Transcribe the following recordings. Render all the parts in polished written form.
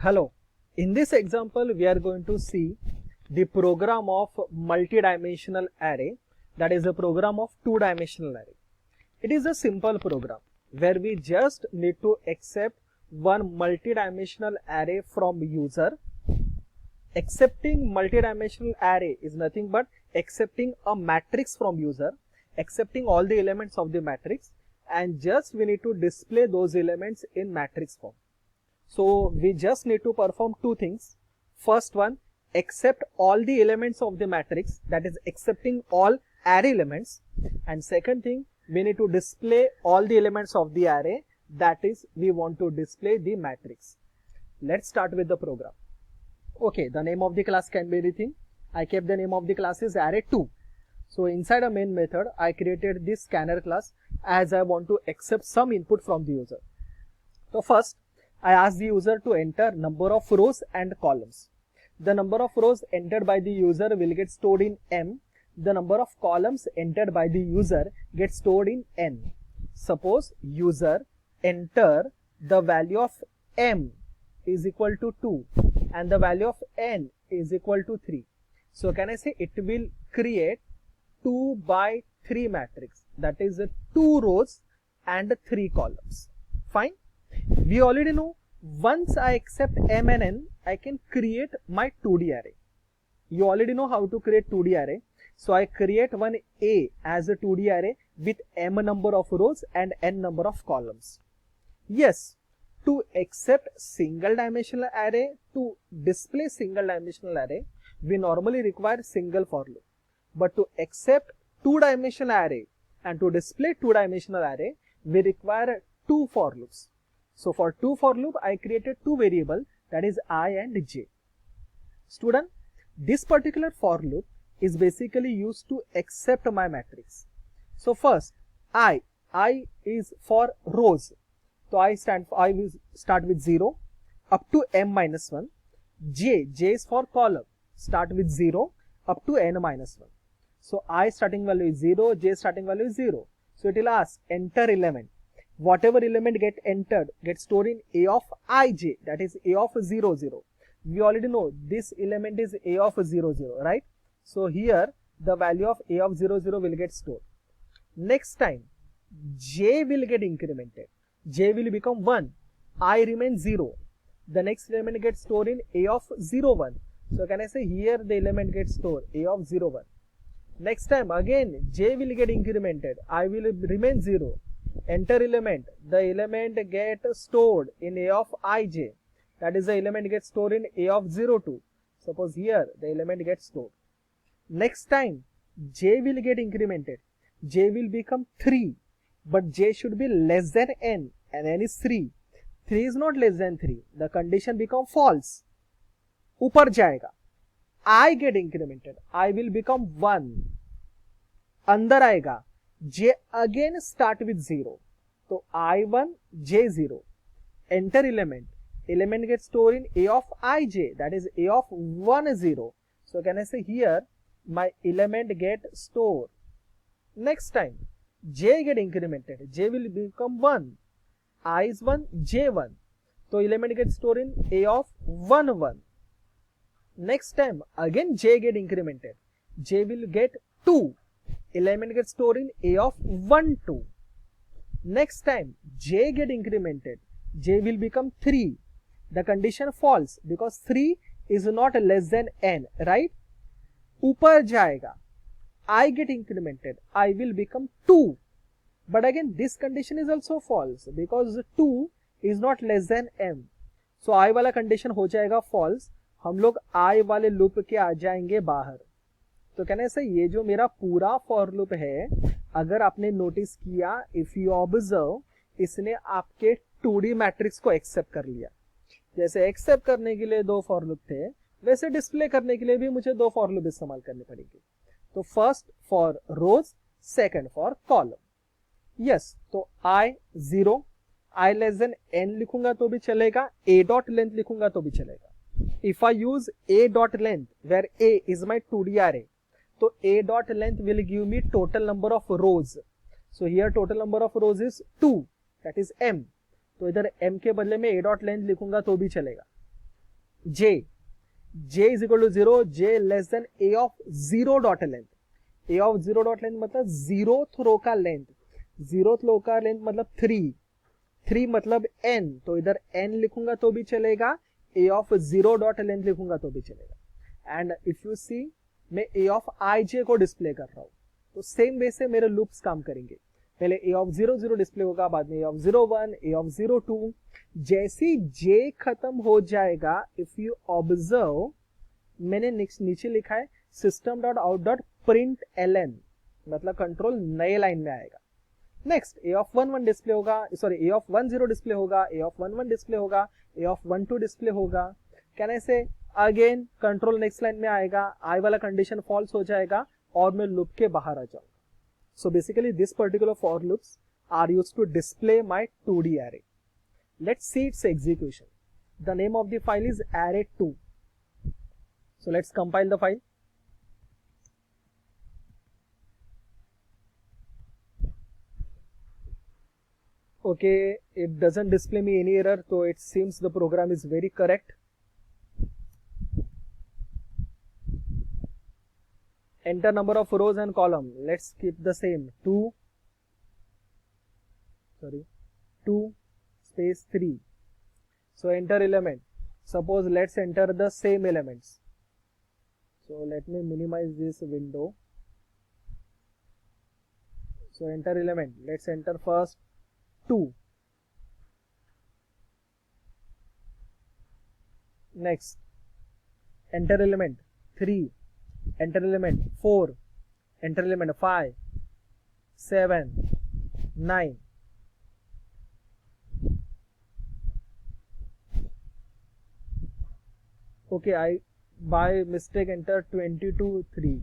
Hello, in this example we are going to see the program of multi-dimensional array, that is a program of two-dimensional array. It is a simple program where we just need to accept one multi-dimensional array from user. Accepting multi-dimensional array is nothing but accepting a matrix from user, accepting all the elements of the matrix, and just we need to display those elements in matrix form. So we just need to perform two things. First one, accept all the elements of the matrix, that is accepting all array elements. And second thing, we need to display all the elements of the array, that is we want to display the matrix. Let's start with the program. Okay, the name of the class can be anything. I kept the name of the class is array2. So inside a main method, I created this scanner class as I want to accept some input from the user. So first, I ask the user to enter number of rows and columns. The number of rows entered by the user will get stored in M. The number of columns entered by the user gets stored in N. Suppose user enter the value of M is equal to 2 and the value of N is equal to 3. So can I say it will create 2 by 3 matrix, that is 2 rows and 3 columns. Fine. We already know once I accept M and N, I can create my 2D array. You already know how to create 2D array. So I create one A as a 2D array with M number of rows and N number of columns. Yes, to accept single dimensional array, to display single dimensional array, we normally require single for loop. But to accept two-dimensional array and to display two-dimensional array, we require 2 for loops. So for 2 for loop, I created 2 variables, that is I and J. Student, this particular for loop is basically used to accept my matrix. So first, I is for rows. So I will start with 0 up to M minus 1. J is for column. Start with 0 up to N minus 1. So I starting value is 0, J starting value is 0. So it will ask enter element. Whatever element get entered gets stored in A of ij, that is A of 0, 0. We already know this element is A of 0, 0, right? So here the value of A of 0, 0 will get stored. Next time J will get incremented. J will become 1. I remains 0. The next element gets stored in A of 0, 1. So can I say here the element gets stored A of 0, 1. Next time again J will get incremented. I will remain 0. Enter element. The element get stored in A of ij. That is the element gets stored in A of 0, 2. Suppose here the element gets stored. Next time J will get incremented. J will become 3. But J should be less than N and N is 3. 3 is not less than 3. The condition become false. Upar jayega. I get incremented. I will become 1. Andar aayega. J again start with 0. So I1, J0. Enter element. Element gets stored in A of ij, that is A of 1, 0. So can I say here my element get stored. Next time J get incremented. J will become 1. I is 1, J1. So element gets stored in A of 1, 1. Next time again J get incremented. J will get 2. Element gets stored in A of 1, 2. Next time J get incremented. J will become 3. The condition false because 3 is not less than N, right? Upar jayega. I get incremented. I will become 2. But again this condition is also false because 2 is not less than M. So I वाला condition हो जाएगा false. हम लोग I वाले loop के आ जाएंगे बाहर. तो कहने से ये जो मेरा पूरा for loop है, अगर आपने नोटिस किया, if you observe, इसने आपके 2D मैट्रिक्स को एक्सेप्ट कर लिया. जैसे एक्सेप्ट करने के लिए 2 for loop थे, वैसे डिस्प्ले करने के लिए भी मुझे 2 for loop इस्तेमाल करने पड़ेंगे. तो first for rows, second for column. Yes, तो I 0, I less than N लिखूंगा तो भी चलेगा, A डॉट लेंथ लिखूंगा तो भी चलेगा. If I use A dot length where A is my 2D array, तो A dot length will give me total number of rows. So here total number of rows is 2, that is M. तो इधर M के बदले में A dot length लिखूंगा तो भी चलेगा. j is equal to 0, j less than a of 0 dot length. a of 0 dot length मतलब जीरोथ रो का लेंथ, जीरोथ रो का लेंथ मतलब 3 मतलब n, तो इधर n लिखूंगा तो भी चलेगा, a of 0 डॉट लेंथ लिखूंगा तो भी चलेगा. एंड इफ यू सी मैं a of ij को डिस्प्ले कर रहा हूं, तो सेम वे से मेरे लूप्स काम करेंगे. पहले a of 0 डिस्प्ले होगा, बाद में a of 1, a of 2. जैसे j खत्म हो जाएगा, इफ यू ऑब्जर्व मैंने नीचे लिखा है system dot out dot print ln, मतलब कंट्रोल नए लाइन में आएगा. नेक्स्ट a of 1 डिस्प्ले होगा, सॉरी a of 10 डिस्प्ले होगा, a of 11 डिस्प्ले होगा, a of 12 डिस्प्ले होगा. कैन आई से अगेन कंट्रोल नेक्स्ट लाइन में आएगा, आई वाला कंडीशन फॉल्स हो जाएगा और मैं लूप के बाहर आ जाऊंगा. So basically this particular for loops are used to display my 2D array. Let's see its execution. The name of the file is array2. So let's compile the file. Okay, it doesn't display me any error, so it seems the program is very correct. Enter number of rows and column. Let's keep the same. 2 space 3. So enter element. Suppose let's enter the same elements. So let me minimize this window. So enter element. Let's enter first 2. Next enter element 3. Enter element 4. Enter element 5, 7, 9. Okay, I by mistake entered 22, 3.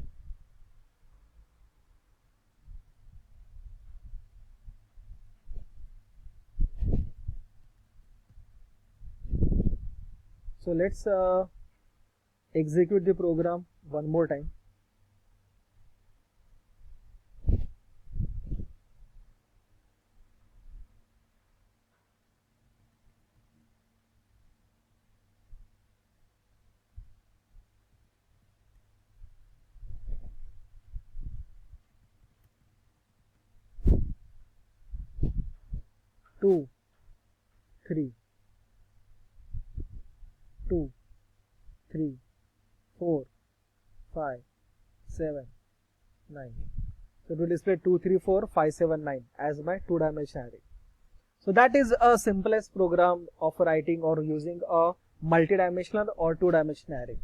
So let's execute the program one more time. Two, 3, 2, 3, 4, 5, 7, 9. So to display 2, 3, 4, 5, 7, 9 as my 2-dimensional array. So that is a simplest program of writing or using a multi-dimensional or 2-dimensional array.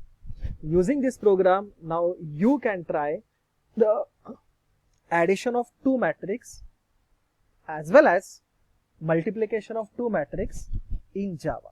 Using this program, now you can try the addition of 2 matrix as well as multiplication of 2 matrix in Java.